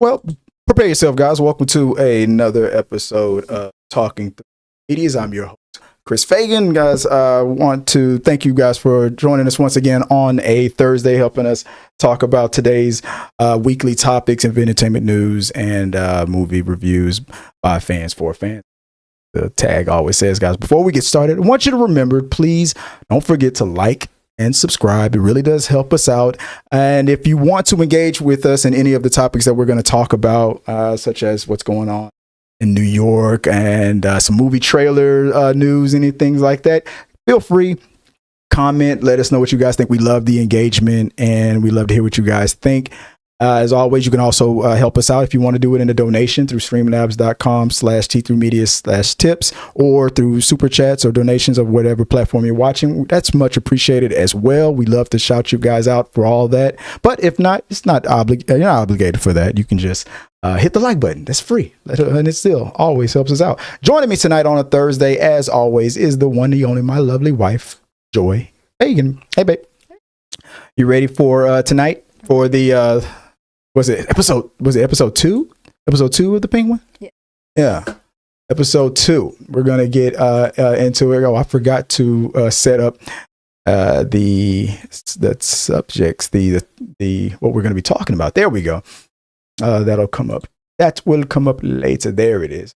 Well, prepare yourself, guys. Welcome to another episode of Talking Through Medias. I'm your host, Chris Fagan. Guys, I want to thank you guys for joining us once again on a Thursday, helping us talk about today's weekly topics of entertainment news and movie reviews by fans for fans. The tag always says, guys, before we get started, I want you to remember, please don't forget to like and subscribe. It really does help us out. And if you want to engage with us in any of the topics that we're going to talk about, such as what's going on in New York and some movie trailer news, anything like that, feel free. Comment, let us know what you guys think. We love the engagement and we love to hear what you guys think. As always, you can also help us out if you want to do it in a donation through streamlabs.com/T3media/tips or through super chats or donations of whatever platform you're watching. That's much appreciated as well. We love to shout you guys out for all that. But if not, you're not obligated for that. You can just hit the like button. That's free. And it still always helps us out. Joining me tonight on a Thursday, as always, is the one, the only, my lovely wife, Joy Fagan. Hey, babe. You ready for tonight for the... Was it episode 2? Episode 2 of the Penguin? Yeah. Episode 2. We're going to get into it. Oh, I forgot to set up the subjects, the what we're going to be talking about. There we go. That'll come up. That will come up later. There it is.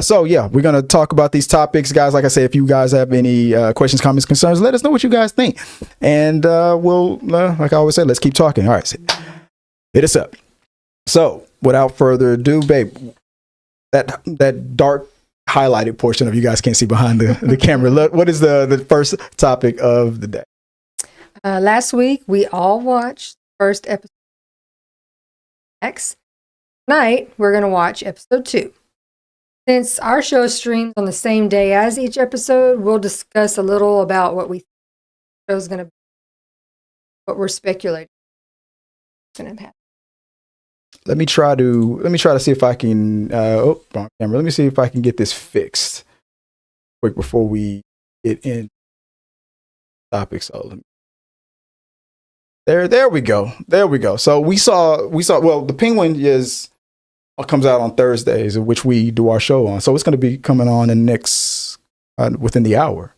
So yeah, we're going to talk about these topics, guys. Like I say, if you guys have any questions, comments, concerns, let us know what you guys think. And we'll, like I always say, let's keep talking. All right. Hit us up. So, without further ado, babe, that dark highlighted portion of you guys can't see behind the camera. What is the first topic of the day? Last week, we all watched the first episode. Next night, we're going to watch episode 2. Since our show streams on the same day as each episode, we'll discuss a little about what we think the show's going to be, what we're speculating is going to happen. Let me try to see if I can wrong camera. Let me see if I can get this fixed quick before we get in topics. So there we go. So we saw well, the Penguin comes out on Thursdays, which we do our show on. So it's going to be coming on in next within the hour.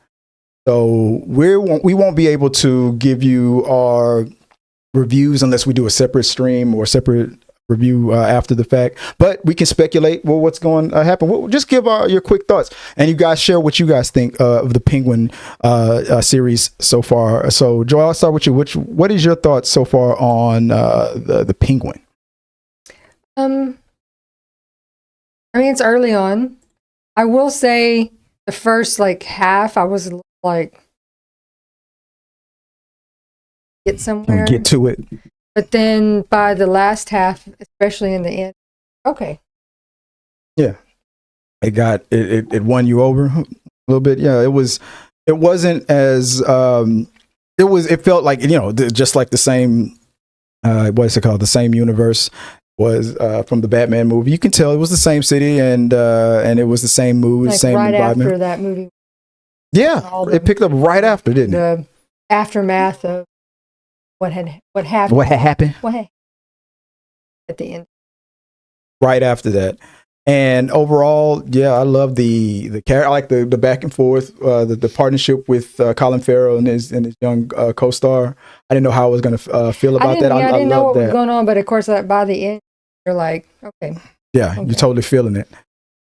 So we won't be able to give you our reviews unless we do a separate stream or separate review after the fact, but we can speculate what's going to happen. We'll just give your quick thoughts, and you guys share what you guys think of the Penguin series so far. So, Joy, I'll start with you. What is your thoughts so far on the Penguin? I mean, it's early on. I will say the first half, I was get somewhere, get to it. But then by the last half, especially in the end, okay. Yeah. It won you over a little bit. Yeah, it wasn't as it felt like, just like the same what's it called? The same universe was from the Batman movie. You can tell it was the same city and it was the same mood, same right environment. After that movie. Yeah. It picked up right after, didn't it? The aftermath of what had happened at the end, right after that. And overall, yeah, I love the character. I like the back and forth, the partnership with Colin Farrell and his young co-star. I didn't know how I was going to feel about that. I didn't know what was going on, but of course, by the end, you're like, okay. Yeah, okay. You're totally feeling it,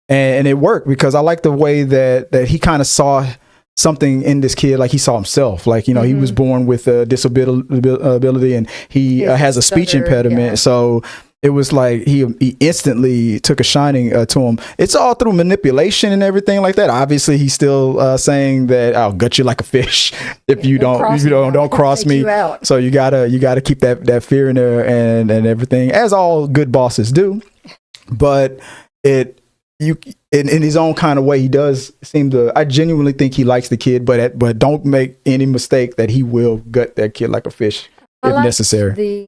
and it worked because I like the way that he kind of saw something in this kid, like he saw himself, he was born with a disability and he has a speech impediment. Yeah. So it was like he instantly took a shining to him. It's all through manipulation and everything like that. Obviously, he's still saying that I'll gut you like a fish if you don't cross me. So you gotta keep that fear in there and everything, as all good bosses do. But in his own kind of way, he does seem to. I genuinely think he likes the kid, but don't make any mistake that he will gut that kid like a fish if necessary.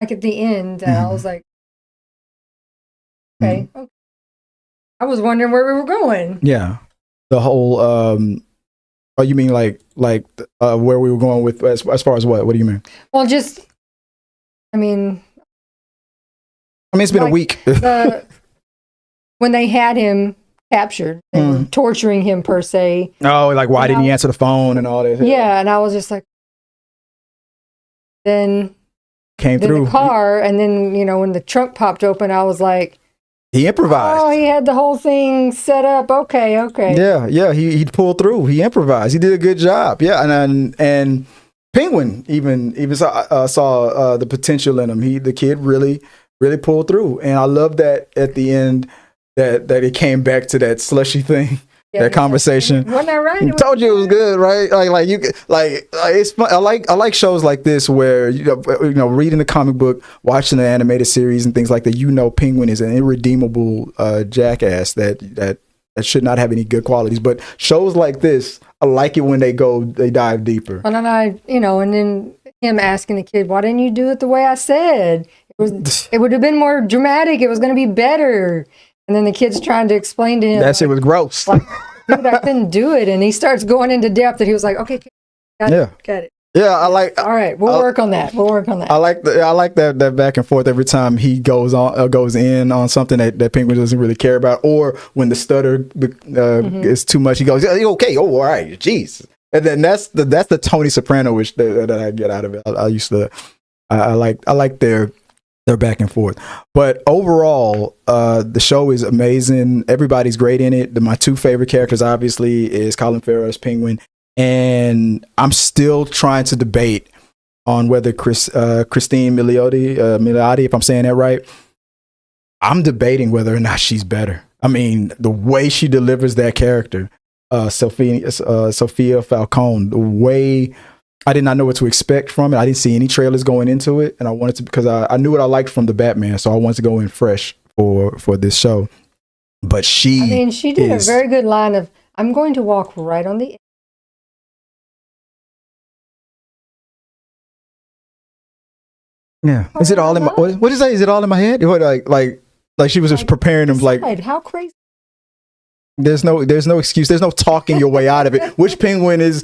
At the end, I was like, okay. I was wondering where we were going. Yeah, the whole Oh, you mean like where we were going with as far as what? What do you mean? Well, just I mean, it's been a week. When they had him captured, they were torturing him per se. Oh, like why didn't he answer the phone and all that? Yeah, and I was just like, then came through the car, and then when the trunk popped open, I was like, he improvised. Oh, he had the whole thing set up. Okay. Yeah. He pulled through. He improvised. He did a good job. Yeah, and Penguin even saw the potential in him. The kid really pulled through, and I love that at the end that it came back to that slushy thing. Yeah, that conversation. Wasn't that right? I told you it was good, right? It's fun. I like shows like this where reading the comic book, watching the animated series and things like that. Penguin is an irredeemable jackass that should not have any good qualities. But shows like this, I like it when they dive deeper. And then and then him asking the kid, "Why didn't you do it the way I said? It would have been more dramatic. It was going to be better." And then the kid's trying to explain to him. That shit was gross. Like, dude, I couldn't do it. And he starts going into depth and he was like, okay, got it. Yeah, I like. All right, we'll work on that. I like that back and forth every time he goes in on something that Penguin doesn't really care about, or when the stutter is too much, he goes, okay, all right, jeez. And then that's the Tony Soprano-ish that I get out of it. I like their back and forth. But overall, the show is amazing. Everybody's great in it. My two favorite characters, obviously, is Colin Farrell as Penguin. And I'm still trying to debate on whether Christine Milioti, if I'm saying that right, I'm debating whether or not she's better. I mean, the way she delivers that character, Sofia Falcone, the way I did not know what to expect from it. I didn't see any trailers going into it, and I wanted to, because I knew what I liked from the Batman, so I wanted to go in fresh for this show. But she did a very good line of, "I'm going to walk right on the." Yeah, is it all in my? What is that? Is it all in my head? What, like she was just preparing him, like, how crazy. There's no excuse. There's no talking your way out of it, which Penguin is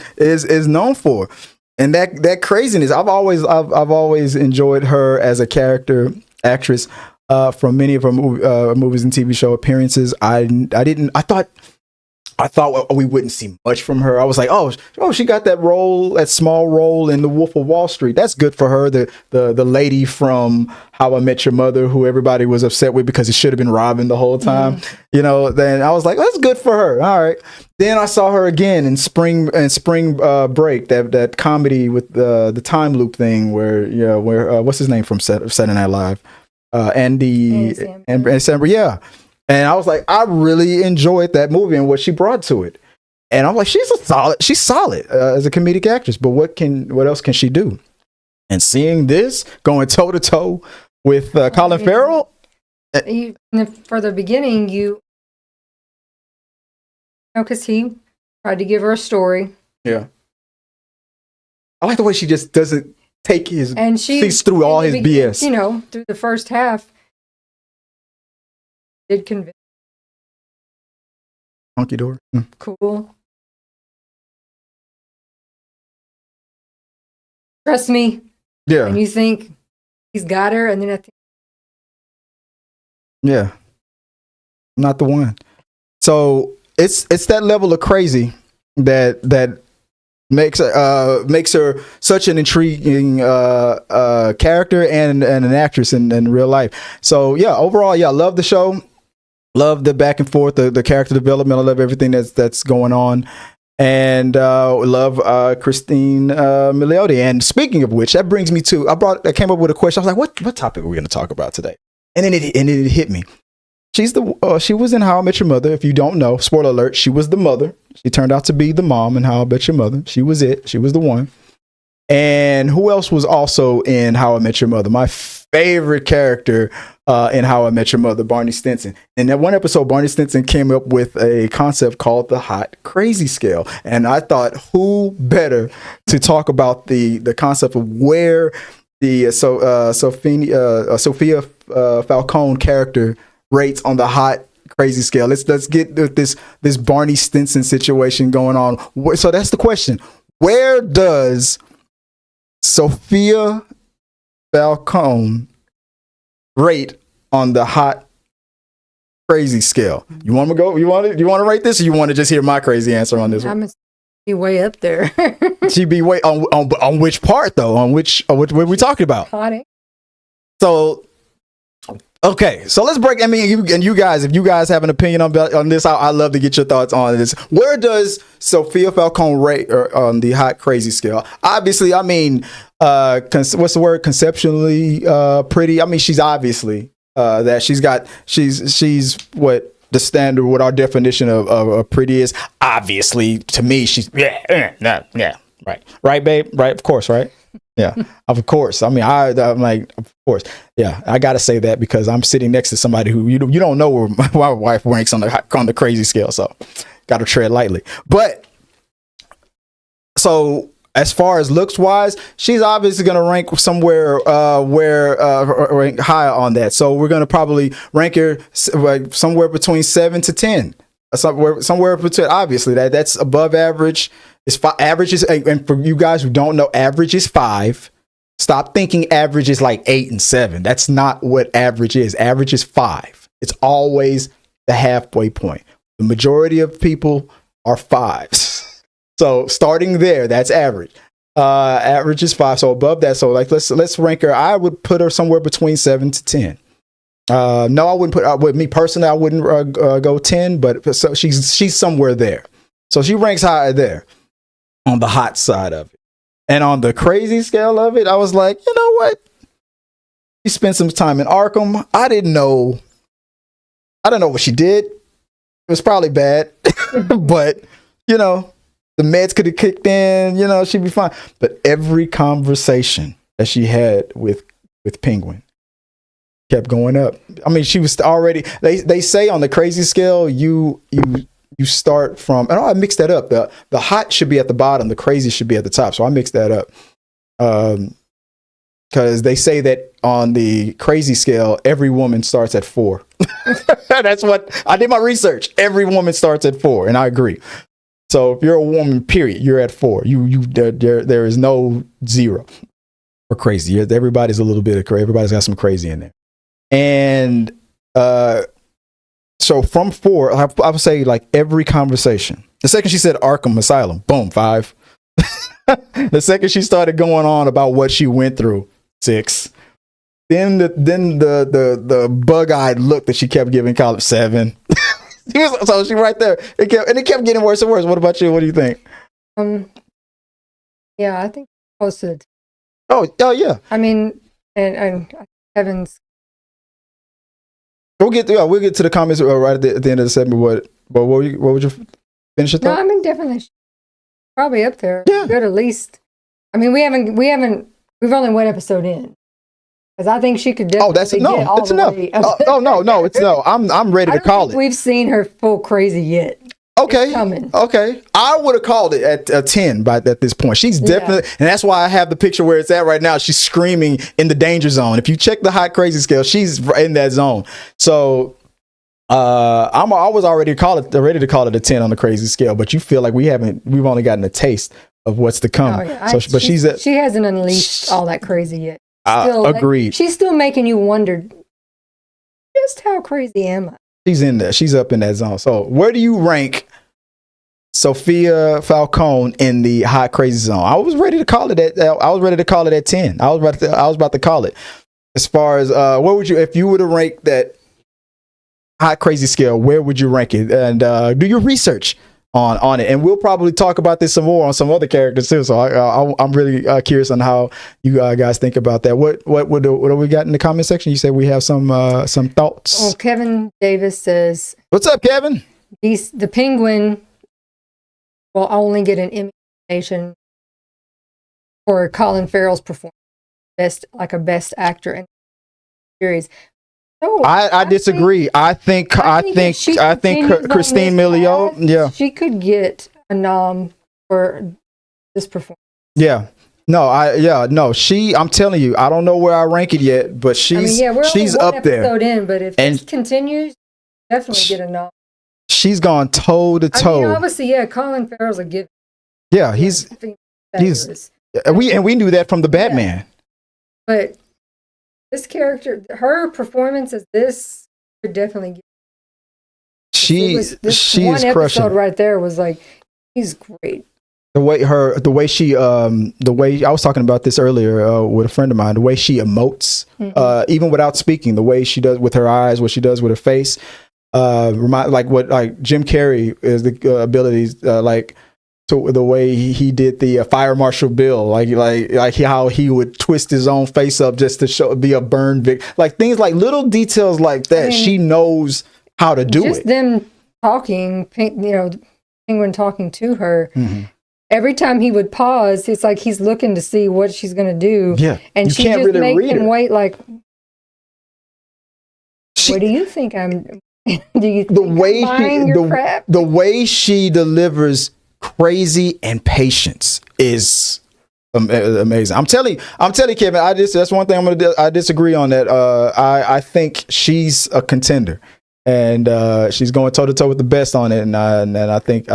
known for. And that craziness, I've always enjoyed her as a character actress from many of her movies and TV show appearances. I thought we wouldn't see much from her. I was like, oh, she got that small role in The Wolf of Wall Street. That's good for her. The lady from How I Met Your Mother, who everybody was upset with because it should have been Robin the whole time. Then I was like, that's good for her. All right. Then I saw her again in Spring Break, that comedy with the time loop thing where what's his name from Saturday Night Live, Andy Samberg, yeah. And I was like, I really enjoyed that movie and what she brought to it. And I'm like, she's solid as a comedic actress, but what else can she do? And seeing this going toe to toe with Colin Farrell, for the beginning, because he tried to give her a story. Yeah, I like the way she just doesn't take his and sees through all his BS. Through the first half. Did convince. Honky door. Cool. Trust me. Yeah. And you think he's got her, and then I think. Yeah. Not the one. So it's that level of crazy that makes her such an intriguing character and an actress in real life. So yeah, overall, I love the show. Love the back and forth, the character development. I love everything that's going on, and love Christine Milioti. And speaking of which, that brings me to I came up with a question. I was like, what topic are we going to talk about today? And then it hit me. She was in How I Met Your Mother. If you don't know, spoiler alert, she was the mother. She turned out to be the mom in How I Met Your Mother. She was it. She was the one. And who else was also in How I Met Your Mother? My favorite character in How I Met Your Mother, Barney Stinson. In that one episode, Barney Stinson came up with a concept called the Hot Crazy Scale. And I thought, who better to talk about the concept of where the Sofia Falcone character rates on the hot crazy scale. Let's get this Barney Stinson situation going on. So that's the question. Where does Sofia Falcone rate on the hot crazy scale? You want to go? You want to rate this, or you want to just hear my crazy answer on this one? I'm gonna be way up there. She'd be way on which part though? On which what are we talking about? Hot. So, okay, so let's break. I mean, you guys, if you guys have an opinion on this, I'd love to get your thoughts on this. Where does Sofia Falcone rate on the hot crazy scale? Obviously, I mean, what's the word? Conceptually pretty. I mean, she's obviously that she's what the standard, what our definition of pretty is. Obviously, to me, she's right, babe, right, of course, right. Yeah, of course. I mean, I'm like, of course. Yeah, I gotta say that because I'm sitting next to somebody who you don't know where my wife ranks on the crazy scale, so gotta tread lightly. But so as far as looks wise, she's obviously gonna rank somewhere rank higher on that. So we're gonna probably rank her somewhere between 7 to 10. Somewhere between. Obviously, that's above average. Average is, and for you guys who don't know, average is 5. Stop thinking average is like 8 and 7. That's not what average is. Average is 5. It's always the halfway point. The majority of people are 5s. So starting there, that's average. Average is 5. So above that, so like let's rank her. I would put her somewhere between 7 to 10. No, I wouldn't put. With me personally, I wouldn't go 10. But so she's somewhere there. So she ranks higher there on the hot side of it. And on the crazy scale of it, I was like, you know what? She spent some time in Arkham. I don't know what she did. It was probably bad. But, you know, the meds could have kicked in, you know, she'd be fine. But every conversation that she had with Penguin kept going up. I mean, she was already, they say on the crazy scale, you start from, and I mixed that up. The hot should be at the bottom, the crazy should be at the top. So I mixed that up. Because they say that on the crazy scale, every woman starts at 4. That's what I did my research. Every woman starts at 4, and I agree. So if you're a woman, period, you're at 4. There is no 0 or crazy. Everybody's a little bit of crazy. Everybody's got some crazy in there. And so from 4, I would say like every conversation. The second she said Arkham Asylum, boom, 5. The second she started going on about what she went through, 6. Then the bug-eyed look that she kept giving Colin, 7. So she right there. It kept getting worse and worse. What about you? What do you think? Yeah, I think close to the. Oh yeah. I mean, and Kevin's. We'll get to the comments right at the end of the segment. What would you finish your thought? No, I mean definitely probably up there. Yeah, good at least. I mean, we've only one episode in, because I think she could definitely. It's enough. No, it's no. I'm ready to call it. We've seen her full crazy yet. Okay. I would have called it at 10 at this point. She's definitely, and that's why I have the picture where it's at right now. She's screaming in the danger zone. If you check the hot crazy scale, she's in that zone. So I was ready to call it a 10 on the crazy scale, but you feel like we've only gotten a taste of what's to come. Oh, yeah. She hasn't unleashed all that crazy yet. Agreed. She's still making you wonder just how crazy am I? She's in there. She's up in that zone. So where do you rank Sofia Falcone in the hot crazy zone? I was ready to call it at 10. I was about to call it. As far as where would you, if you were to rank that hot crazy scale, where would you rank it? And do your research on it. And we'll probably talk about this some more on some other characters too. So I'm really curious on how you guys think about that. What do we got in the comment section? You said we have some thoughts. Well, Kevin Davis says, "What's up, Kevin? The Penguin will only get an Emmy nomination for Colin Farrell's performance, best actor in the series." No, I disagree. I think Christine Milioti, yeah, she could get a nom for this performance. Yeah. I'm telling you, I don't know where I rank it yet, but she's up there. In, but if this continues, definitely get a nod. She's gone toe to I mean, toe. obviously, yeah, Colin Farrell's a given. Yeah, he's we knew that from the Batman. Yeah. But this character, her performance as this could definitely get. She's one episode crushing right there was like, he's great. The way I was talking about this earlier with a friend of mine, the way she emotes, even without speaking, the way she does with her eyes, what she does with her face, like Jim Carrey is the abilities, like to the way he did the Fire Marshal Bill, like how he would twist his own face up just to be a burn victim, like things like little details like that. I mean, she knows how to do it. Just them talking, Penguin talking to her. Mm-hmm. Every time he would pause, it's like he's looking to see what she's going to do. Yeah, and she just really make him wait. Like, what do you think I'm? Do you think the way she delivers crazy and patience is amazing. I'm telling you, Kevin. That's one thing I disagree on that. I think she's a contender, and she's going toe to toe with the best on it. And I think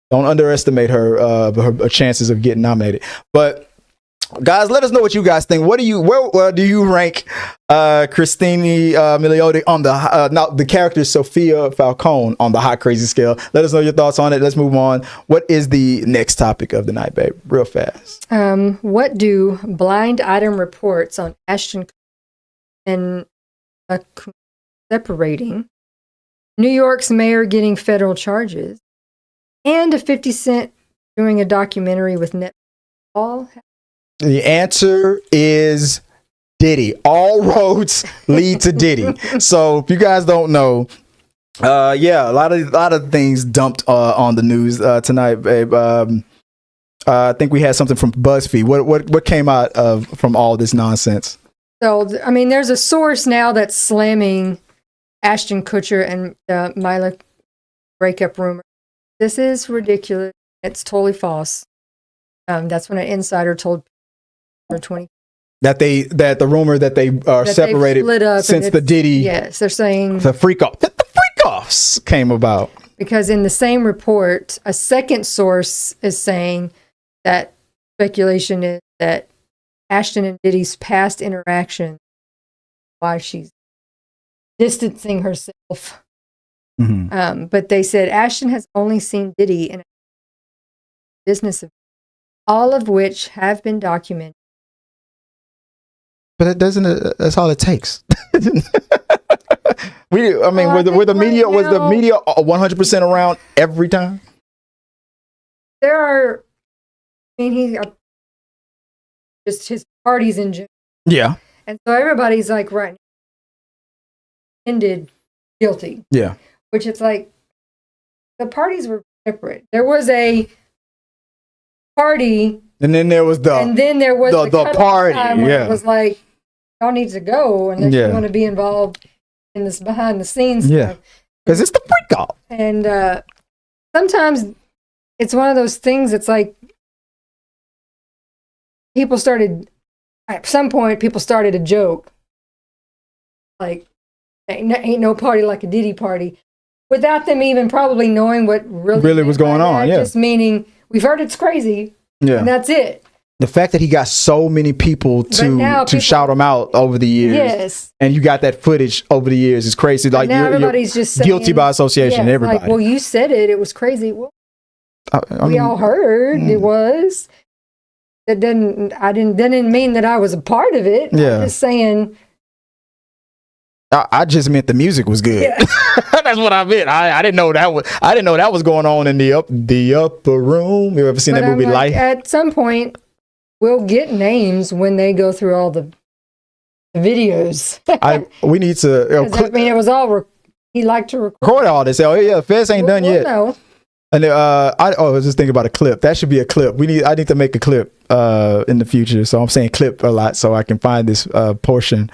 don't underestimate her chances of getting nominated. But guys, let us know what you guys think. Where do you rank Christine Milioti on the character Sofia Falcone on the hot crazy scale? Let us know your thoughts on it. Let's move on. What is the next topic of the night, babe? Real fast. What do blind item reports on Ashton and separating, New York's mayor getting federal charges, and a 50 Cent doing a documentary with Netflix all? The answer is Diddy. All roads lead to Diddy. So if you guys don't know, a lot of things dumped on the news tonight, babe. I think we had something from Buzzfeed. What came out from all this nonsense? So I mean, there's a source now that's slamming Ashton Kutcher and Mila breakup rumor. This is ridiculous. It's totally false. That's when an insider told 20 that the rumor that they are separated since the Diddy. Yes, they're saying the freak-offs came about. Because in the same report, a second source is saying that speculation is that Ashton and Diddy's past interaction, why she's distancing herself. Mm-hmm. But they said Ashton has only seen Diddy in a business event, all of which have been documented. But it doesn't. That's all it takes. Was the media 100% around every time? There are. I mean, just his parties in general. Yeah. And so everybody's like, right, ended guilty. Yeah. Which it's like, the parties were separate. There was a party. And then there was the party. Yeah. It was like, y'all need to go unless you want to be involved in this behind the scenes stuff. Yeah. Because it's the freak off. And sometimes it's one of those things that's like, at some point, people started a joke. Like, ain't no party like a Diddy party. Without them even probably knowing what really was going on. Yeah. Just meaning, we've heard it's crazy. Yeah. And that's it. The fact that he got so many people to shout him out over the years. Yes. And you got that footage over the years is crazy. Like, now everybody's just saying, guilty by association, everybody. Like, well, you said it was crazy. Well, we all heard it was. That didn't mean that I was a part of it. Yeah. I'm just saying. I just meant the music was good. Yeah. That's what I meant. I didn't know that was going on in the upper room. You ever seen that movie Life? At some point, we'll get names when they go through all the videos. We need to. It was all he liked to record all this. Oh yeah, Feds ain't done yet. No. And I was just thinking about a clip. That should be a clip. I need to make a clip in the future. So I'm saying clip a lot so I can find this portion.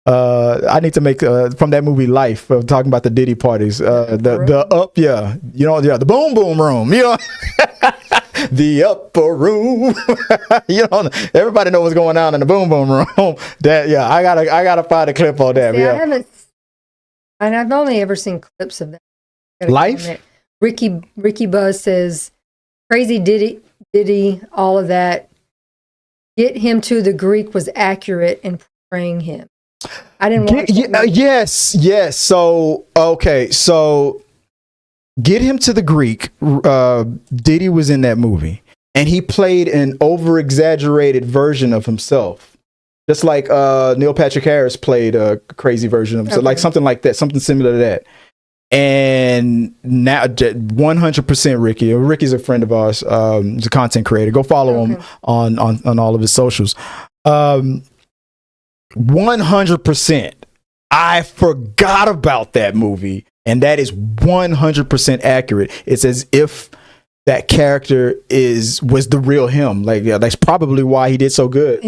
I need to make from that movie Life, talking about the Diddy parties. The boom boom room. You know, the upper room. You know, everybody know what's going on in the boom boom room. I gotta find a clip on that. See, And I've only ever seen clips of that. Gotta Life? comment. Ricky Buzz says, crazy Diddy, all of that. Get him to the Greek was accurate in portraying him. I didn't watch that. Yes. So, okay. So, Get Him to the Greek. Diddy was in that movie. And he played an over-exaggerated version of himself. Just like Neil Patrick Harris played a crazy version of himself. Like something like that. Something similar to that. And now 100% Ricky. Ricky's a friend of ours. He's a content creator. Go follow him on all of his socials. 100%. I forgot about that movie. And that is 100% accurate. It's as if that character was the real him. Like, yeah, that's probably why he did so good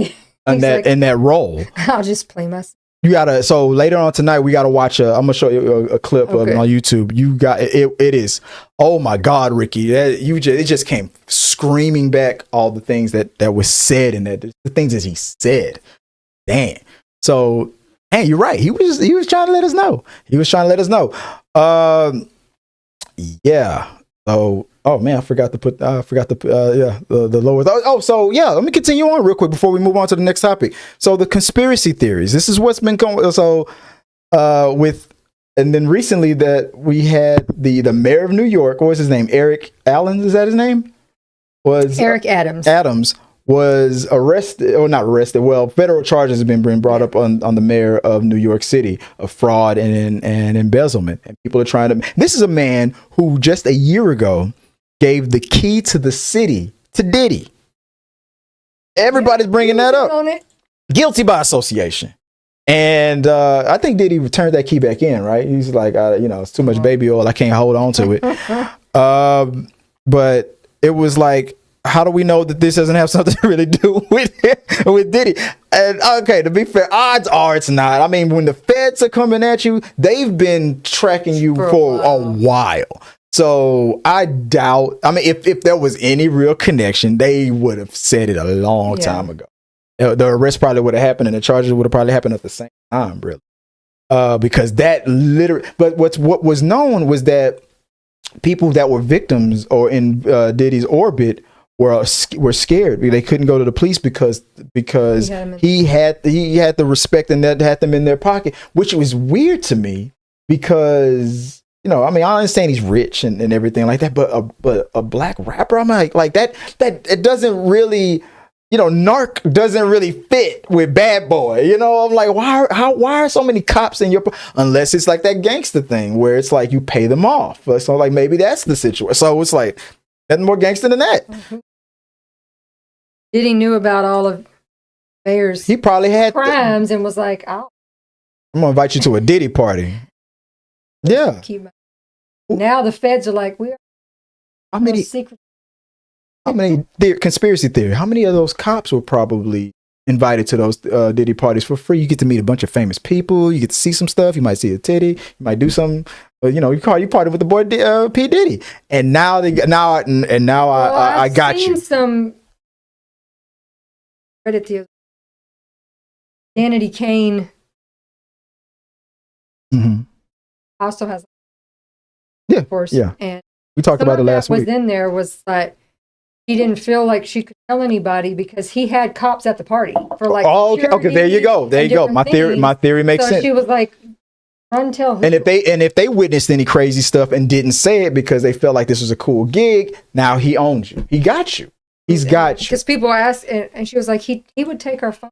in that role. I'll just play myself. You gotta. So later on tonight, we gotta watch. I'm gonna show you a clip of it on YouTube. You got it. It is. Oh my God, Ricky! It just came screaming back all the things that was said and the things that he said. Damn. So, hey, you're right. He was trying to let us know. Yeah. So, oh man, I forgot to put the lower. So yeah, let me continue on real quick before we move on to the next topic. So the conspiracy theories. This is what's been going. So and then recently that we had the mayor of New York. What was his name? Eric Allen. Is that his name? Was Eric Adams. Adams was arrested, or not arrested. Well, federal charges have been brought up on the mayor of New York City of fraud and embezzlement. And people are trying to. This is a man who just a year ago gave the key to the city to Diddy. Everybody's bringing that up. Guilty by association. And I think Diddy returned that key back in, right? He's like, it's too much baby oil. I can't hold on to it. But it was like, how do we know that this doesn't have something to really do with Diddy? And okay, to be fair, odds are it's not. I mean, when the feds are coming at you, they've been tracking you for a while. So I doubt. I mean, if there was any real connection, they would have said it a long time ago. The arrest probably would have happened, and the charges would have probably happened at the same time, really. Because that literally. But what was known was that people that were victims or in Diddy's orbit were scared. They couldn't go to the police because he had the respect and that had them in their pocket, which was weird to me because, I mean, I understand he's rich and everything like that, but a black rapper, I'm like that it doesn't really, narc doesn't really fit with bad boy. I'm like, why are so many cops in your, unless it's like that gangster thing where it's like you pay them off. So like maybe that's the situation. So it's like nothing more gangster than that. Mm-hmm. Diddy knew about all of Mayor's he probably had crimes and was like, I'm gonna invite you to a Diddy party. Yeah. Now the feds are like, how many conspiracy theory? How many of those cops were probably invited to those Diddy parties for free? You get to meet a bunch of famous people. You get to see some stuff. You might see a titty. You might do something. You party with the boy P Diddy. And now I got you. Some credit to Danity Kane. Mm-hmm. Also has, of course, and we talked about it last week. Was in there was that he didn't feel like she could tell anybody because he had cops at the party for like. Oh, okay. There you go. My theory makes sense. She was like, run tell who. And if they witnessed any crazy stuff and didn't say it because they felt like this was a cool gig, now he owns you. He got you. He's got you. Because people asked, and she was like, he would take our phone.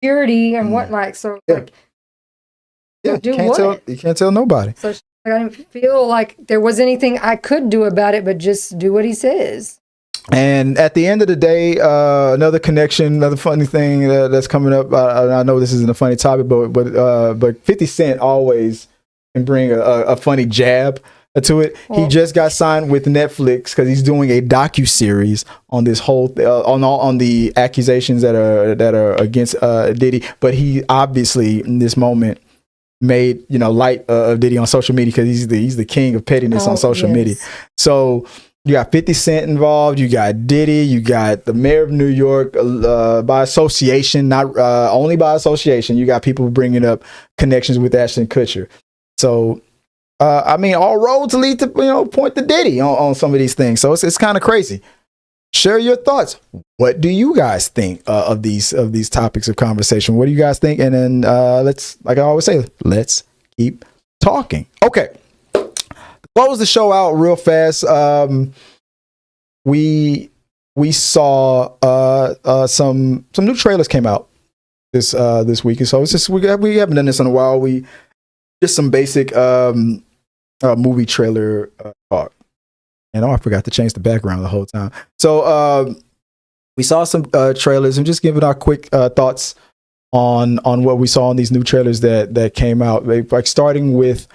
Security and whatnot. So like, you can't tell nobody. So I didn't feel like there was anything I could do about it, but just do what he says. And at the end of the day, another funny thing that's coming up. I know this isn't a funny topic, but 50 Cent always can bring a funny jab to it. Well, he just got signed with Netflix because he's doing a docuseries on this whole on the accusations that are against Diddy. But he obviously in this moment made light of Diddy on social media because he's the king of pettiness on social media. So You got 50 Cent involved. You got Diddy. You got the mayor of New York by association, not only by association. You got people bringing up connections with Ashton Kutcher. So, I mean, all roads lead to point to Diddy on some of these things. So it's kind of crazy. Share your thoughts. What do you guys think of these topics of conversation? What do you guys think? And then let's, like I always say, let's keep talking. Okay. Close the show out real fast. We saw some new trailers came out this week, and so it's just we haven't done this in a while. We just some basic movie trailer talk. And I forgot to change the background the whole time. So we saw some trailers and just giving our quick thoughts on what we saw in these new trailers that came out. Like starting with.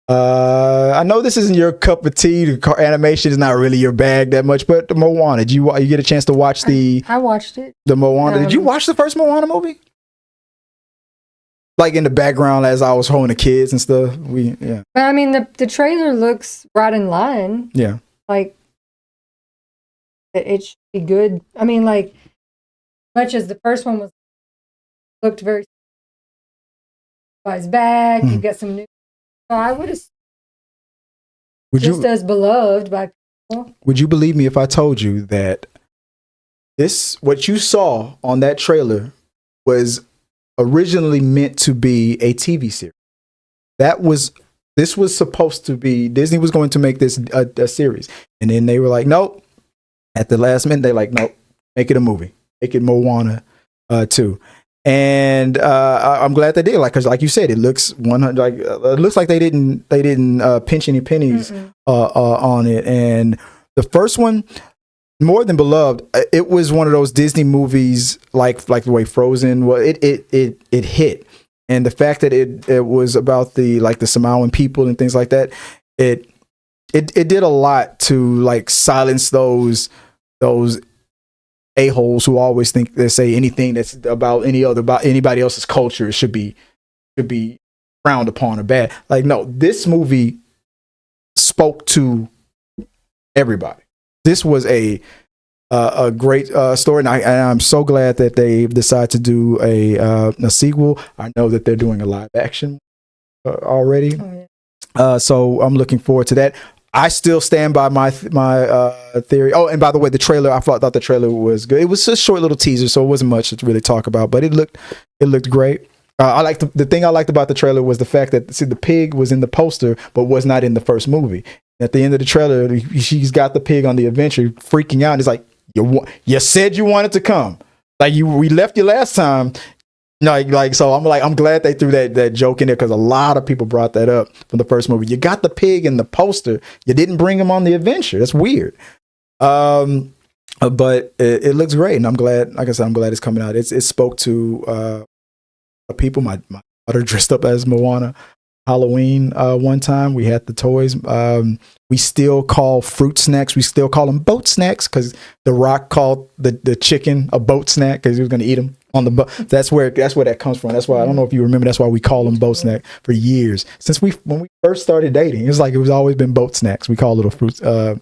I know this isn't your cup of tea. The animation is not really your bag that much, but the Moana. Did you get a chance to watch I watched it. The Moana. Did you watch the first Moana movie? Like in the background as I was holding the kids and stuff. But I mean, the trailer looks right in line. Yeah. Like it should be good. I mean, like much as the first one looked very by his bag. You get some new. I would have as beloved by people. Would you believe me if I told you that what you saw on that trailer was originally meant to be a TV series? This was supposed to be, Disney was going to make this a series. And then they were like, nope. At the last minute, they're like, nope, make it a movie. Make it Moana 2. And I'm glad they did. Because like you said, it looks it looks like they didn't pinch any pennies on it. And the first one, more than beloved, it was one of those Disney movies like the way Frozen was. It hit, and the fact that it was about the Samoan people and things like that, it did a lot to like silence those a-holes who always think they say anything that's about anybody else's culture should be frowned upon or bad. Like, no, this movie spoke to everybody. This was a great story, and I'm so glad that they decided to do a sequel. I know that they're doing a live action already, so I'm looking forward to that. I still stand by my theory. Oh, and by the way, the trailer, I thought the trailer was good. It was a short little teaser, so it wasn't much to really talk about, but it looked great. I liked the thing I liked about the trailer was the fact that the pig was in the poster, but was not in the first movie. At the end of the trailer, she's got the pig on the adventure, freaking out. And it's like, you said you wanted to come. Like we left you last time. So I'm glad they threw that joke in there because a lot of people brought that up from the first movie. You got the pig in the poster, you didn't bring him on the adventure. That's weird. But it looks great, and I'm glad. Like I said, I'm glad it's coming out. It spoke to people. My daughter dressed up as Moana Halloween one time. We had the toys. We still call fruit snacks. We still call them boat snacks because The Rock called the chicken a boat snack because he was going to eat them on the boat. That's where that comes from. That's why I don't know if you remember. That's why we call them boat snack for years since when we first started dating. It's like it was always been boat snacks. We call little fruits, those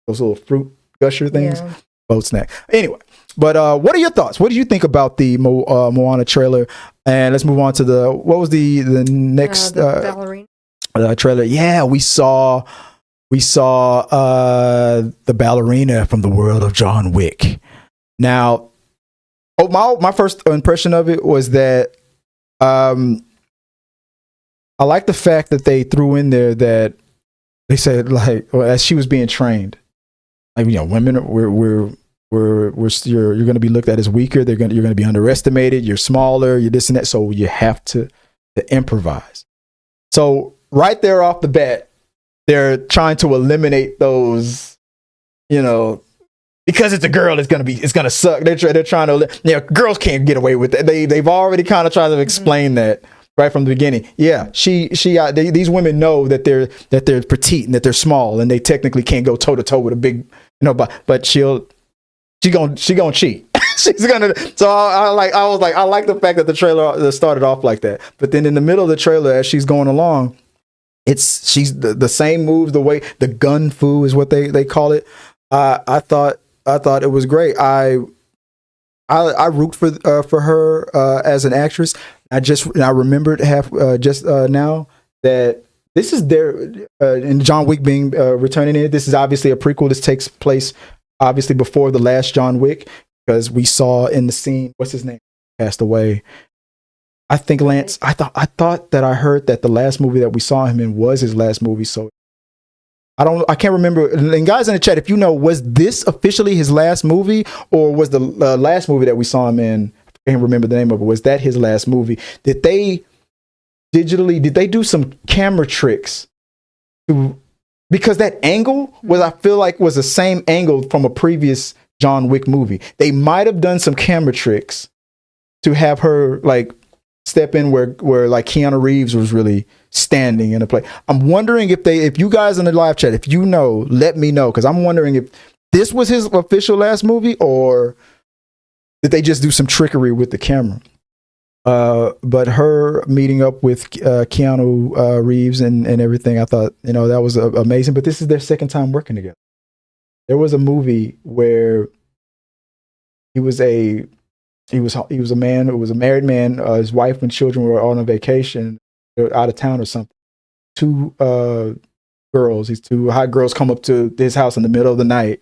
little fruit gusher things, boat snack. Anyway, but what are your thoughts? What do you think about the Moana trailer? And let's move on to what was the next ballerina trailer? Yeah, we saw the ballerina from the world of John Wick. Now, my first impression of it was that I like the fact that they threw in there that they said as she was being trained, women you're going to be looked at as weaker. You're going to be underestimated. You're smaller. You're this and that. So you have to improvise. So right there off the bat, they're trying to eliminate those, because it's a girl. It's going to suck. They're trying to. Girls can't get away with that. They've already kind of tried to explain that right from the beginning. Yeah, these women know that they're petite and that they're small and they technically can't go toe to toe with a big, but she's gonna cheat. She's gonna. So I like the fact that the trailer started off like that. But then in the middle of the trailer, as she's going along, she's the same moves, the way the gun fu is what they call it. I thought it was great. I root for her as an actress. I remembered now that this is their and John Wick being returning in it. This is obviously a prequel. This takes place obviously before the last John Wick, because we saw in the scene, what's his name, passed away. I think Lance. I thought that I heard that the last movie that we saw him in was his last movie. So I can't remember. And guys in the chat, if you know, was this officially his last movie, or was the last movie that we saw him in? I can't remember the name of it. Was that his last movie? Did they do some camera tricks because that angle was, I feel like, was the same angle from a previous John Wick movie. They might have done some camera tricks to have her like step in where like Keanu Reeves was really standing in a play. I'm wondering if you guys in the live chat, if you know, let me know, because I'm wondering if this was his official last movie, or did they just do some trickery with the camera. But her meeting up with Keanu Reeves and everything, I thought, that was amazing. But this is their second time working together. There was a movie where he was a man. It was a married man. His wife and children were on a vacation. They were out of town or something. Two girls, these two hot girls, come up to his house in the middle of the night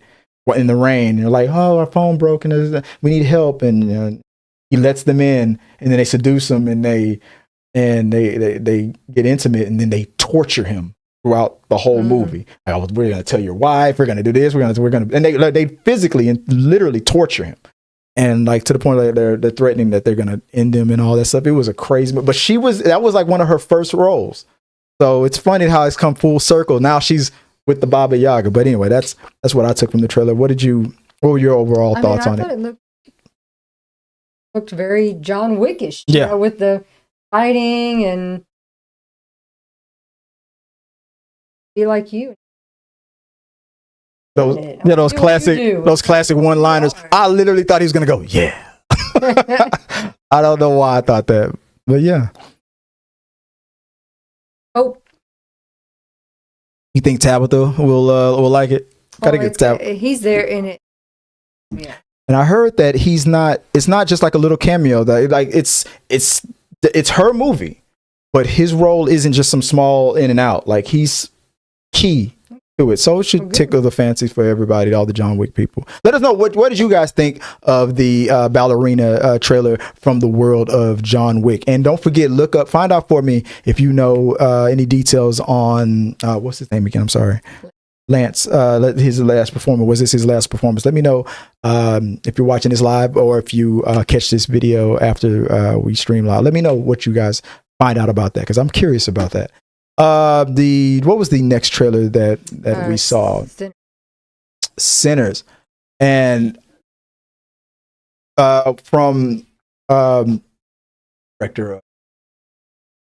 in the rain. And they're like, "Oh, our phone broke and we need help." And he lets them in, and then they seduce him, and they get intimate, and then they torture him throughout the whole movie. Like, we're going to tell your wife, we're going to do this, we're going to, and they physically and literally torture him. And like to the point that they're threatening that they're gonna end them and all that stuff. It was a crazy, but that was like one of her first roles. So it's funny how it's come full circle. Now she's with the Baba Yaga. But anyway, that's what I took from the trailer. What were your overall thoughts on it? It looked very John Wickish. Yeah, with the fighting and be like you. Those classic one-liners. I literally thought he was gonna go, yeah. I don't know why I thought that, but yeah. Oh, you think Tabitha will like it? Gotta get Tabitha. He's there in it. Yeah. And I heard that it's not just like a little cameo. That like it's her movie, but his role isn't just some small in and out. Like he's key to it, so it should tickle the fancy for everybody, all the John Wick people. Let us know what did you guys think of the ballerina trailer from the world of John Wick. And don't forget, find out for me if you know any details on what's his name again. I'm sorry, Lance. His last performance, was this his last performance? Let me know if you're watching this live, or if you catch this video after we stream live. Let me know what you guys find out about that, because I'm curious about that. What was the next trailer that we saw? Sinners. And from director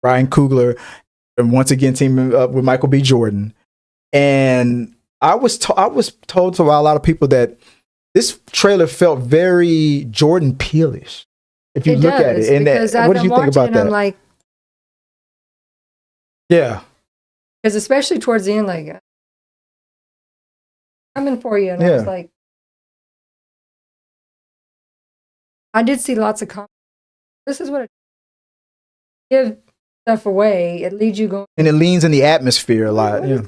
Ryan Coogler, and once again teaming up with Michael B. Jordan. And I was told by a lot of people that this trailer felt very Jordan Peele-ish, if you look at it. And what did you think about that? I'm like, yeah. Because especially towards the end, like, coming for you. And I was like, I did see lots of comments. This is what it give stuff away. It leads you going. And it leans in the atmosphere a lot. Yeah.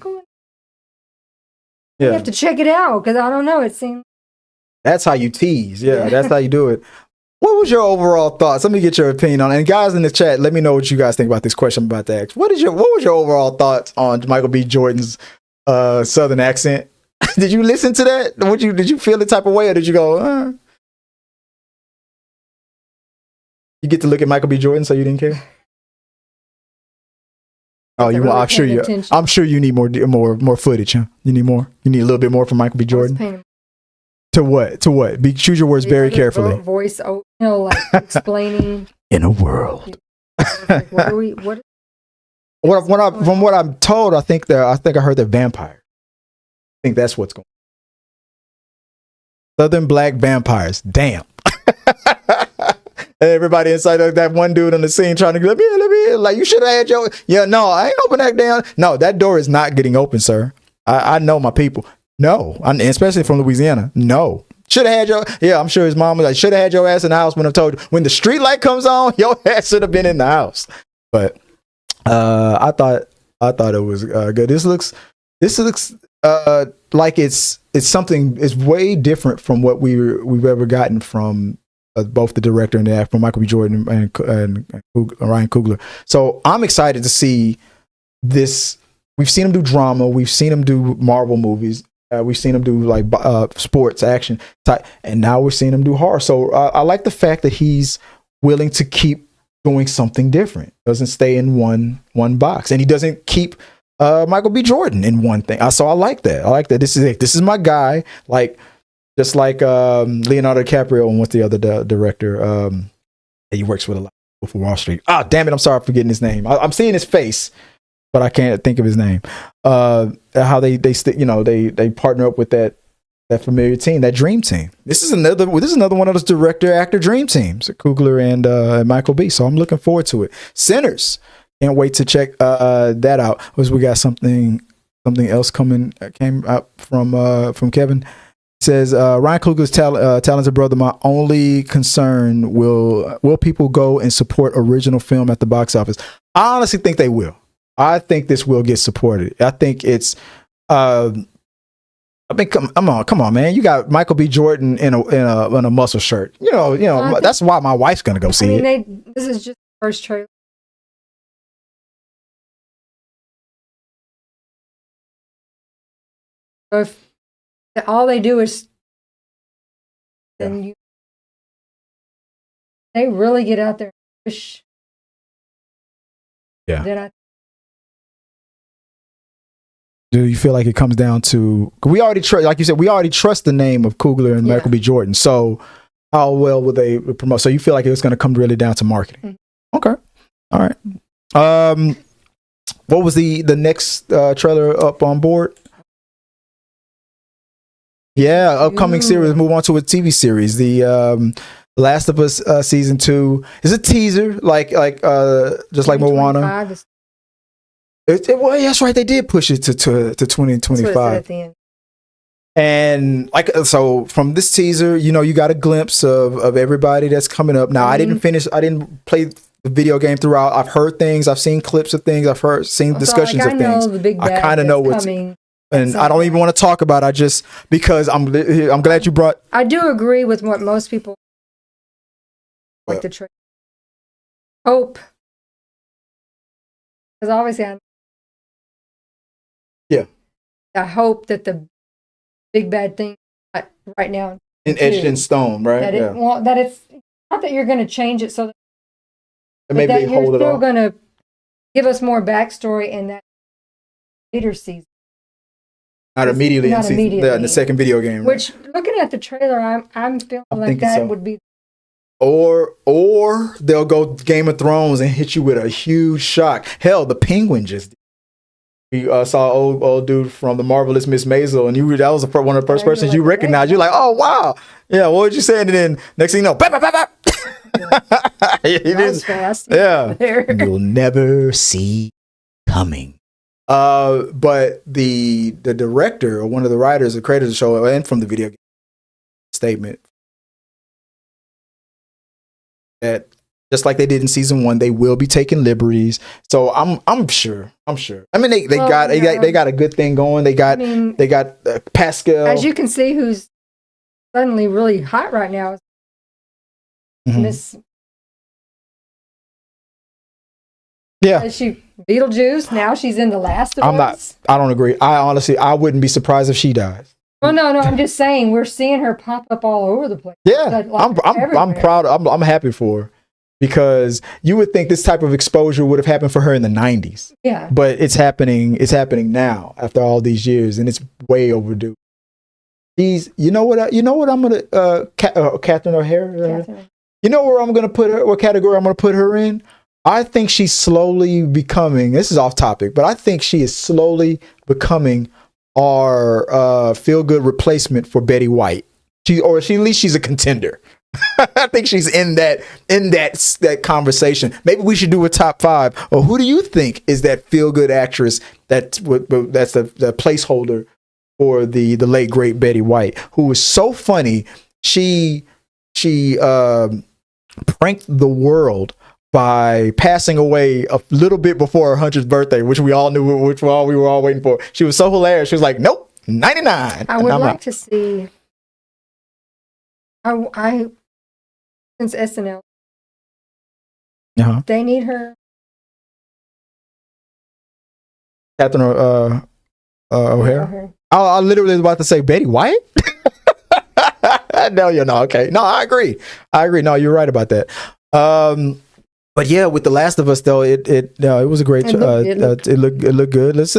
You have to check it out, because I don't know. It seems. That's how you tease. Yeah, that's how you do it. What was your overall thoughts? Let me get your opinion on it. And guys in the chat, let me know what you guys think about this question I'm about to ask. What was your overall thoughts on Michael B. Jordan's Southern accent? Did you listen to that? Did you feel the type of way, or did you go, You get to look at Michael B. Jordan, so you didn't care? Oh, you want? I'm sure you need more footage, huh? You need more. You need a little bit more from Michael B. Jordan. To what? Choose your words very carefully. Voice, like explaining. In a world. Like, from what I'm told, I think I heard they're vampires. I think that's what's going on. Southern black vampires. Damn. And everybody inside that one dude on the scene trying to let me in. Like, you should have had your, yeah, no, I ain't open that down. No, that door is not getting open, sir. I know my people. No, especially from Louisiana. No. Should have had your, yeah, I'm sure his mom was like, should have had your ass in the house when I told you. When the street light comes on, your ass should have been in the house. But I thought it was good. This looks like it's something, it's way different from what we've ever gotten from both the director and the actor, from Michael B. Jordan and Ryan Coogler. So I'm excited to see this. We've seen him do drama. We've seen him do Marvel movies. We've seen him do like sports, action type, and now we're seeing him do horror. So I like the fact that he's willing to keep doing something different. Doesn't stay in one box, and he doesn't keep Michael B. Jordan in one thing. So I like that. I like that. This is my guy. Like, just like Leonardo DiCaprio and what's the other director? He works with a lot of people for Wall Street. Ah, damn it! I'm sorry for forgetting his name. I'm seeing his face, but I can't think of his name. How they partner up with that familiar team, that dream team. This is another one of those director actor dream teams, Coogler and Michael B. So I'm looking forward to it. Sinners, can't wait to check that out. We got something else came up from Kevin. It says Ryan Coogler's talented brother. My only concern, will people go and support original film at the box office? I honestly think they will. I think this will get supported. I think it's. Come on, man! You got Michael B. Jordan in a muscle shirt. You know. That's why my wife's gonna go see it. This is just the first trailer. So if all they do is, then they really get out there and push. Yeah. Then do you feel like it comes down to, we already trust, like you said, we already trust the name of Coogler and Michael B. Jordan. So how well will they promote? So you feel like it's going to come really down to marketing? Mm-hmm. Okay. All right. What was the next trailer up on board? Yeah, upcoming series. Move on to a TV series. The Last of Us season 2 is a teaser, like just like Moana. Well, that's right. They did push it to 2025. And so from this teaser, you got a glimpse of everybody that's coming up. Now, mm-hmm. I didn't play the video game throughout. I've heard things. I've seen clips of things. I've seen discussions of things. I kind of know what's coming. And I don't even want to talk about it, just because I'm glad you brought. I do agree with what most people like the trailer. Hope. Because obviously I hope that the big bad thing right now in etched in stone, right? That it's not that you're going to change it so that, maybe that you're still going to give us more backstory in that later season. Not immediately in the second video game. Which, looking at the trailer, I'm feeling like that would be. Or they'll go Game of Thrones and hit you with a huge shock. Hell, the Penguin just did. We saw old dude from The Marvelous Miss Maisel, and that was one of the first persons you recognized. You're like, oh wow, yeah. What would you say? And then next thing you know, bap, bap, bap, bap. That was fast. Yeah, you'll never see coming. But the director or one of the writers or creators of the show and from the video game statement that, just like they did in season 1, they will be taking liberties. So I'm sure. I mean, they got a good thing going. They got Pascal. As you can see, who's suddenly really hot right now is Miss. Yeah. She Beetlejuice. Now she's in The Last of Us. I don't agree. I wouldn't be surprised if she dies. Well, no. I'm just saying we're seeing her pop up all over the place. Yeah, I'm proud. I'm happy for her. Because you would think this type of exposure would have happened for her in the 90s. Yeah. But it's happening now after all these years, and it's way overdue. You know what I'm going to Catherine O'Hara? You know where I'm going to put her, what category I'm going to put her in? I think she's slowly becoming, this is off topic, but I think she is slowly becoming our feel-good replacement for Betty White. At least she's a contender. I think she's in that conversation. Maybe we should do a top 5. Or who do you think is that feel good actress that's the placeholder for the late great Betty White, who was so funny. She pranked the world by passing away a little bit before her 100th birthday, which we all knew, we were all waiting for. She was so hilarious. She was like, "Nope, 99." I would like to see. I since SNL, they need her. Catherine O'Hara. I literally was about to say Betty White. No, you're not. Okay. No, I agree. No, you're right about that. But yeah, with The Last of Us though, it was a great show. It looked good. Let's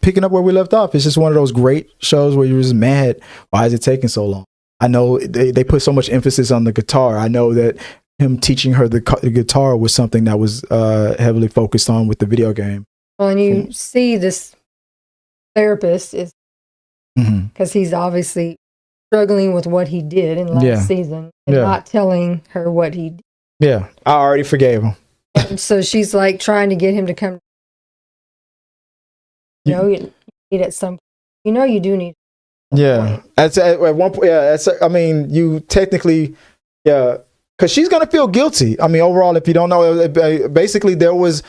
picking up where we left off. It's just one of those great shows where you're just mad. Why is it taking so long? I know they put so much emphasis on the guitar. I know that him teaching her the guitar was something that was heavily focused on with the video game. Well, and you see this therapist is because he's obviously struggling with what he did in last season and not telling her what he did. Yeah, I already forgave him. And so she's like trying to get him to come. You need at some. You do need. Yeah, at one point. Yeah, I mean, you technically, because she's gonna feel guilty. I mean, overall, if you don't know, basically there was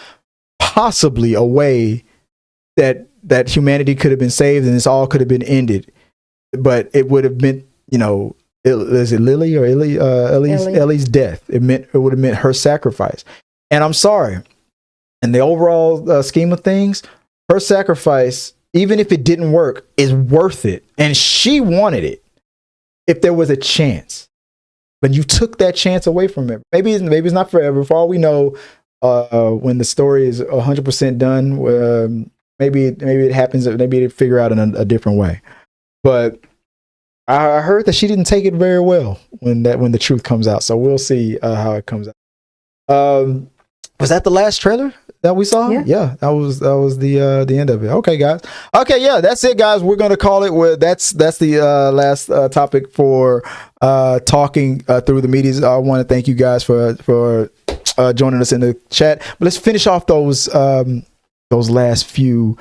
possibly a way that humanity could have been saved and this all could have been ended, but it would have meant, is it Lily or Ellie's death? It would have meant her sacrifice. And I'm sorry, in the overall scheme of things, her sacrifice, even if it didn't work, is worth it. And she wanted it if there was a chance. But you took that chance away from her. Maybe it's not forever. For all we know, when the story is 100% done, maybe it happens. Maybe they figure out a different way. But I heard that she didn't take it very well when the truth comes out. So we'll see how it comes out. Was that the last trailer that we saw? Yeah, that was the end of it. Okay, guys. Okay, yeah, that's it, guys. We're gonna call it. That's the last topic for talking through the medias. I want to thank you guys for joining us in the chat. But let's finish off those last few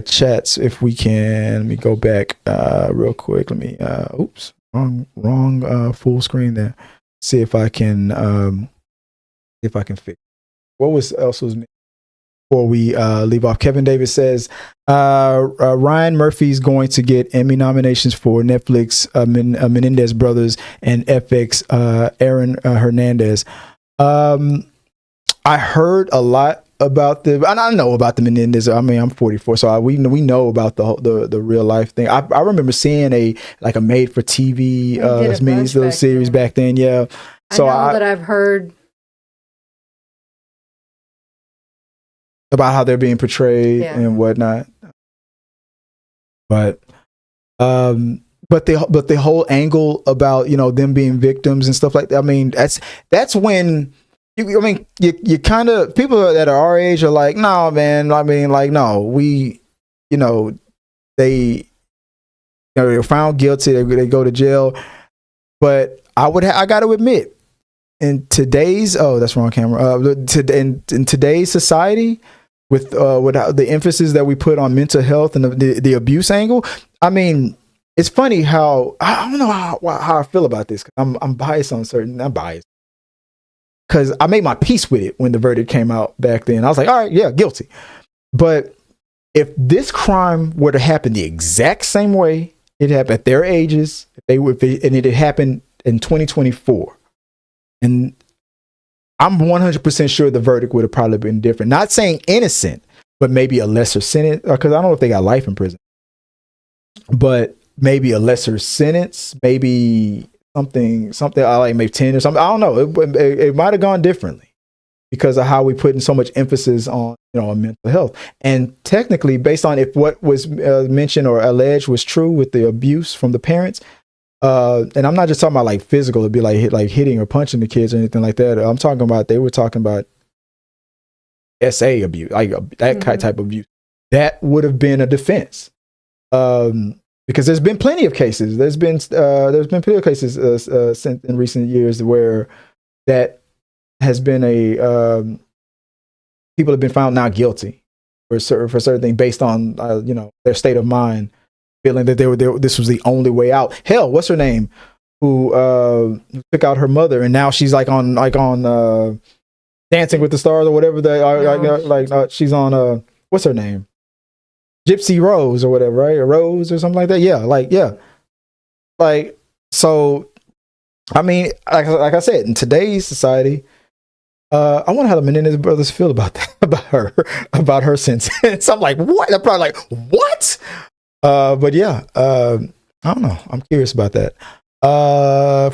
chats if we can. Let me go back real quick. Let me oops, wrong full screen there. See if I can fix. What else was before we leave off? Kevin Davis says Ryan Murphy's going to get Emmy nominations for Netflix, Menendez Brothers, and FX, Aaron Hernandez. I heard a lot about and I know about the Menendez. I mean, I'm 44, so we know about the real life thing. I remember seeing a made for TV mini little series back then. Yeah, so I know that I've heard about how they're being portrayed and whatnot. But the whole angle about them being victims and stuff like that. I mean, that's when. You kind of, people that are our age are like, no, man. I mean, like, no, we, they're found guilty. They go to jail. But I got to admit, in today's, that's wrong camera. In today's society, with the emphasis that we put on mental health and the abuse angle, I mean, it's funny how I don't know how I feel about this. I'm biased on certain. I'm biased. Because I made my peace with it when the verdict came out back then. I was like, all right, yeah, guilty. But if this crime were to happen the exact same way it happened at their ages, and it had happened in 2024, and I'm 100% sure the verdict would have probably been different. Not saying innocent, but maybe a lesser sentence. Because I don't know if they got life in prison. But maybe a lesser sentence, maybe something like maybe 10 or something. I don't know. It might have gone differently because of how we put in so much emphasis on on mental health. And technically, based on if what was mentioned or alleged was true with the abuse from the parents, and I'm not just talking about like physical, it'd be like hitting or punching the kids or anything like that. I'm talking about they were talking about SA abuse, like that type of abuse. That would have been a defense. because there's been plenty of cases. There's been plenty of cases since in recent years where that has been people have been found not guilty for certain things based on their state of mind, feeling that this was the only way out. Hell, what's her name? Who took out her mother, and now she's on Dancing with the Stars or whatever she's on what's her name? Gypsy Rose or whatever, right? Or Rose or something like that. Yeah. So I mean, like I said, in today's society, I wonder how the Menendez brothers feel about that, about her sentence. I'm like, what? They're probably like, what? But yeah, I don't know. I'm curious about that.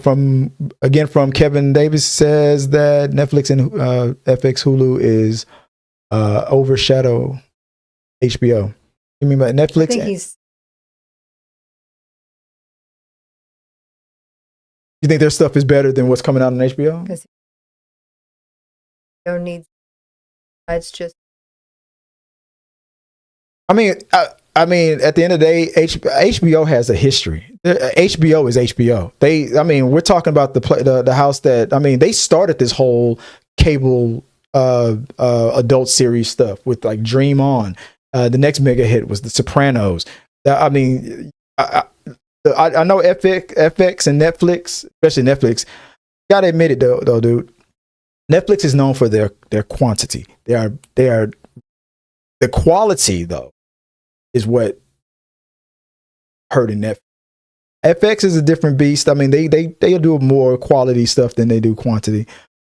From Kevin Davis says that Netflix and FX Hulu is overshadow HBO. You mean by Netflix? I think you think their stuff is better than what's coming out on HBO? Because no needs. It's just. I mean, at the end of the day, HBO has a history. HBO is HBO. We're talking about the house that. They started this whole cable adult series stuff with like Dream On. The next mega hit was The Sopranos. I know FX and Netflix, especially Netflix. Gotta admit it though, dude. Netflix is known for their quantity. They are the quality though is what hurting Netflix. FX is a different beast. They do more quality stuff than they do quantity,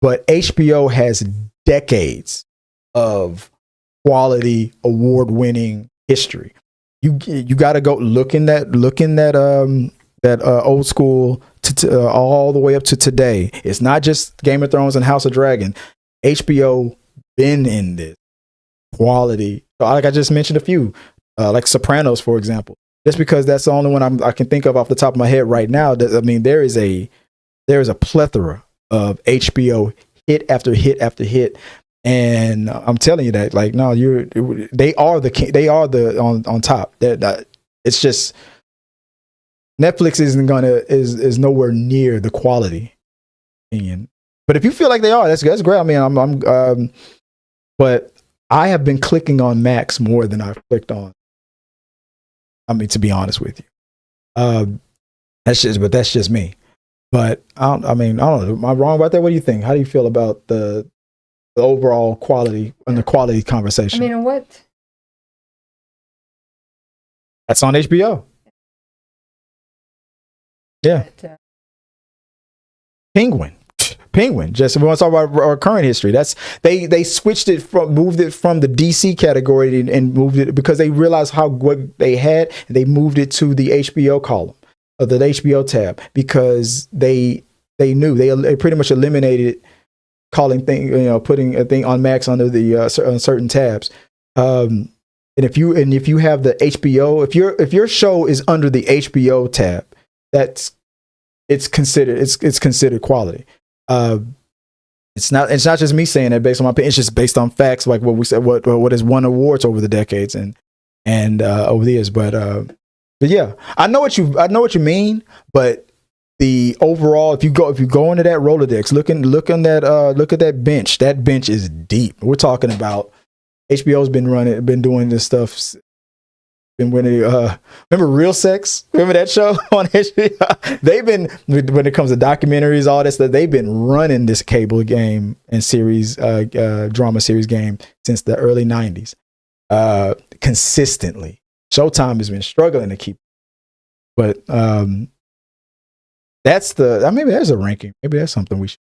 but HBO has decades of quality, award-winning history. You got to go look in that old school to all the way up to today. It's not just Game of Thrones and House of Dragon. HBO been in this quality. Like I just mentioned a few, like Sopranos, for example. Just because that's the only one I can think of off the top of my head right now. There is a plethora of HBO hit after hit after hit. And I'm telling you that, like, no, they are the king. They are the on top. It's just Netflix is nowhere near the quality. But if you feel like they are, that's great. But I have been clicking on Max more than I've clicked on. To be honest with you, that's just me. But I don't know. Am I wrong about that? What do you think? How do you feel about the overall quality and the quality conversation? What? That's on HBO. Yeah. Penguin. Just if we want to talk about our current history, that's they switched it moved it from the DC category and moved it because they realized what they had, and they moved it to the HBO column of the HBO tab because they knew they pretty much eliminated calling putting a thing on Max under the on certain tabs. And if you have the HBO, if your show is under the HBO tab, it's considered quality. It's not just me saying that based on my opinion. It's just based on facts, like what we said, what has won awards over the decades and over the years. But yeah, I know what you mean. But the overall, if you go into that Rolodex, look at that bench. That bench is deep. We're talking about HBO's been doing this stuff. Been winning. Remember Real Sex? Remember that show on HBO? They've been, when it comes to documentaries, all that stuff, they've been running this cable game and series, drama series game since the early 90s, consistently. Showtime has been struggling to keep, but that's maybe there's a ranking. Maybe that's something we should.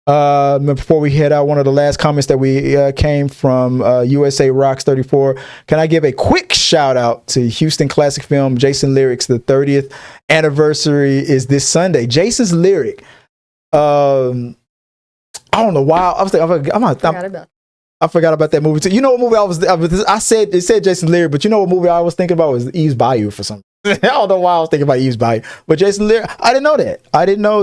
Before we head out, one of the last comments that we came from USA Rocks 34. Can I give a quick shout out to Houston classic film Jason Lyric's? The 30th anniversary is this Sunday. Jason's Lyric. I don't know why I was thinking. I forgot about that movie too. You know what movie I said it said Jason Lyric, but you know what movie I was thinking about was Eve's Bayou for something. I don't know why I was thinking about Eve's Bayou, but Jason Lyric. I didn't know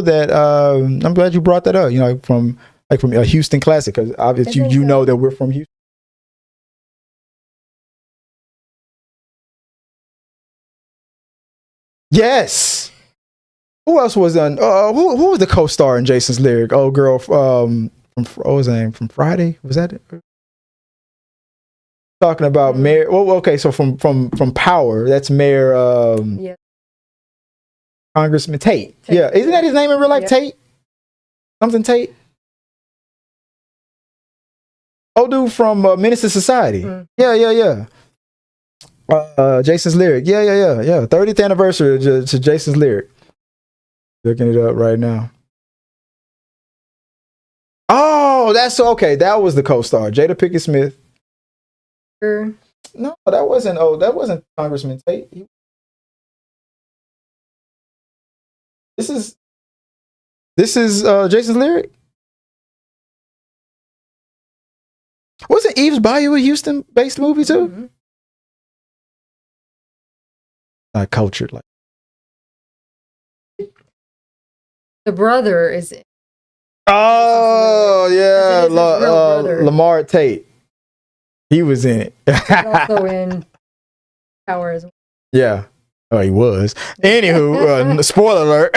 that. I'm glad you brought that up. From a Houston classic, because obviously you know that we're from Houston. Yes. Who else was on? Who was the co-star in Jason's Lyric? Oh, girl, from what was her name? From Friday? Was that it? Talking about Mayor? Well, okay, so from Power, that's Mayor Yeah. Congressman Tate. Yeah, isn't that his name in real life? Tate? Something Tate? Oh, dude from Menace to Society. Yeah. Jason's Lyric. Yeah. 30th anniversary to Jason's Lyric. Looking it up right now. Oh, that's okay. That was the co-star, Jada Pinkett Smith. No, that wasn't. Oh, that wasn't Congressman Tate. This is Jason's Lyric. Wasn't Eve's Bayou a Houston-based movie too? Cultured like. The brother is. Oh yeah, Lamar Tate. He was in it. He's also in Power as well. Yeah. Oh, he was. Anywho, spoiler alert.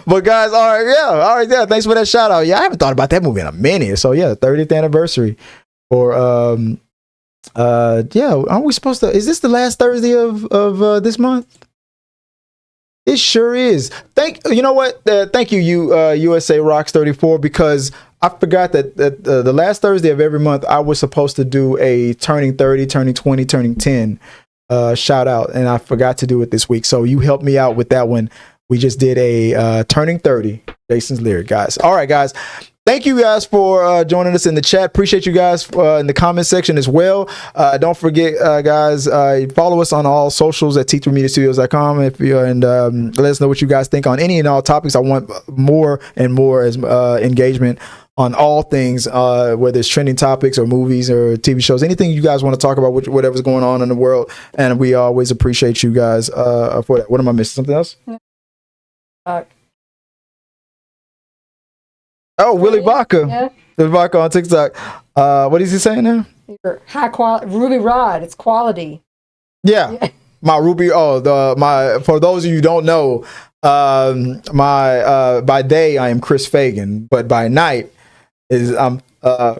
But guys, all right, yeah. Thanks for that shout out. Yeah, I haven't thought about that movie in a minute. So yeah, 30th anniversary. Or aren't we supposed to? Is this the last Thursday of this month? It sure is. You know what? Thank you, USA Rocks 34, because I forgot that the last Thursday of every month I was supposed to do a turning 30, turning 20, turning 10 shout out, and I forgot to do it this week. So you helped me out with that one. We just did a turning 30 Jason's Lyric, guys. All right, guys. Thank you guys for joining us in the chat. Appreciate you guys in the comment section as well. Don't forget, guys, follow us on all socials at t3mediastudios.com and let us know what you guys think on any and all topics. I want more and more as engagement on all things, whether it's trending topics or movies or TV shows, anything you guys want to talk about, whatever's going on in the world. And we always appreciate you guys for that. What am I missing? Something else? Oh, Willie Vodka. Yeah. Willie Vodka on TikTok. What is he saying now? High quality Ruby Rod. It's quality. Yeah. My Ruby. For those of you who don't know, by day I am Chris Fagan, but by night I'm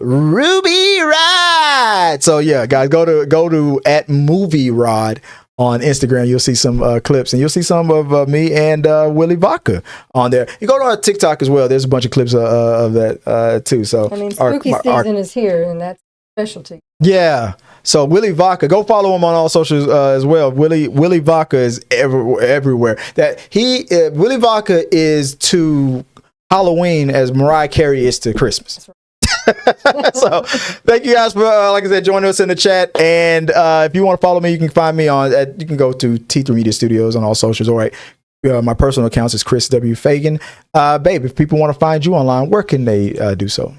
Ruby Rod. So yeah, guys, go to @movierod on Instagram. You'll see some clips, and you'll see some of me and Willie Vodka on there. You go to our TikTok as well. There's a bunch of clips of that too. So I mean, spooky season is here, and that's specialty. Yeah. So Willie Vodka, go follow him on all socials as well. Willie Vodka is everywhere. Willie Vodka is to Halloween as Mariah Carey is to Christmas. So thank you guys for like I said, joining us in the chat. And if you want to follow me, you can find me you can go to T3 Media Studios on all socials. All right. My personal accounts is Chris W. Fagan. Babe, if people want to find you online, where can they do so?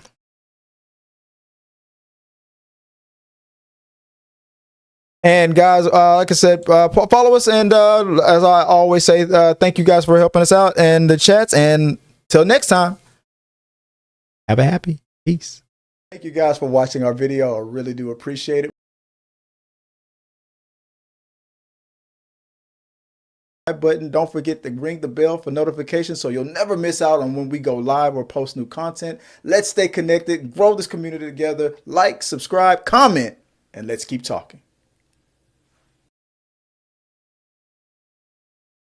And guys, like I said, follow us. And as I always say, thank you guys for helping us out in the chats. And till next time, have a happy peace. Thank you guys for watching our video. I really do appreciate it. Button. Don't forget to ring the bell for notifications so you'll never miss out on when we go live or post new content. Let's stay connected, grow this community together. Like, subscribe, comment, and let's keep talking.